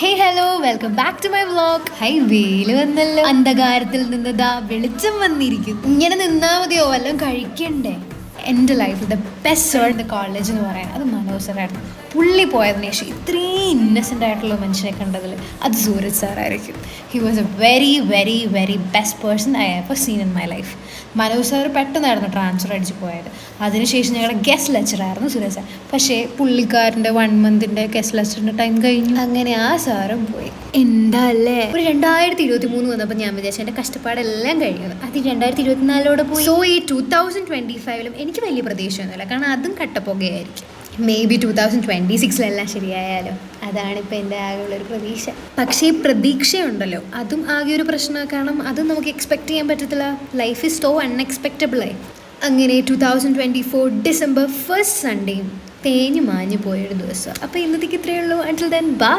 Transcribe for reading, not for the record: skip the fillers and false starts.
Hey hello welcome back to my vlog. Hi, വെയിൽ വന്നല്ലോ. അന്ധകാരത്തിൽ നിന്ന് ദാ വെളിച്ചം വന്നിരിക്കും. ഇങ്ങനെ നിന്നാ മതിയോ, വല്ലതും കഴിക്കണ്ടേ? എൻ്റെ ലൈഫിൽ the best sir in the college എന്ന് പറയാൻ അത് മനോജ് സാറായിരുന്നു. പുള്ളി പോയതിനു ശേഷം ഇത്രയും ഇന്നസെൻ്റ് ആയിട്ടുള്ള മനുഷ്യനെ കണ്ടതിൽ അത് സൂരജ് സാറായിരിക്കും. He was a very very very best person I ever seen in my life. Manoj sir പെട്ടെന്നായിരുന്നു ട്രാൻസ്ഫർ അടിച്ച് പോയത്. അതിനുശേഷം ഞങ്ങളുടെ ഗസ്റ്റ് ലെക്ചറായിരുന്നു സുരേഷ് സാർ. പക്ഷേ പുള്ളിക്കാരൻ്റെ 1 മന്തിൻ്റെ ഗസ്റ്റ് ലെക്ചറിൻ്റെ ടൈം കഴിഞ്ഞു. അങ്ങനെ ആ സാറും പോയി. എന്താ അല്ലേ, ഒരു 2023 വന്നപ്പോൾ ഞാൻ വിചാരിച്ചു എൻ്റെ കഷ്ടപ്പാടെല്ലാം കഴിയുന്നത്. അത് 2024 പോയി. സോ ഈ 2025 എനിക്ക് വലിയ പ്രതീക്ഷയൊന്നുമില്ല, കാരണം അതും കട്ടപ്പുകയായിരിക്കും. മേ ബി 2026 ശരിയായാലോ, അതാണിപ്പോൾ എൻ്റെ ആകെയുള്ളൊരു പ്രതീക്ഷ. പക്ഷേ ഈ പ്രതീക്ഷയുണ്ടല്ലോ, അതും ആകെ ഒരു പ്രശ്നമാണ്. കാരണം അതും നമുക്ക് എക്സ്പെക്ട് ചെയ്യാൻ പറ്റത്തില്ല. ലൈഫ് ഈസ് സോ അൺഎക്സ്പെക്റ്റബിളായി. അങ്ങനെ 2024 ഡിസംബർ 1 സൺഡേയും തേഞ്ഞു മാഞ്ഞു പോയൊരു ദിവസം. അപ്പോൾ ഇന്നത്തേക്ക് ഇത്രയേ ഉള്ളൂ. Until then bye.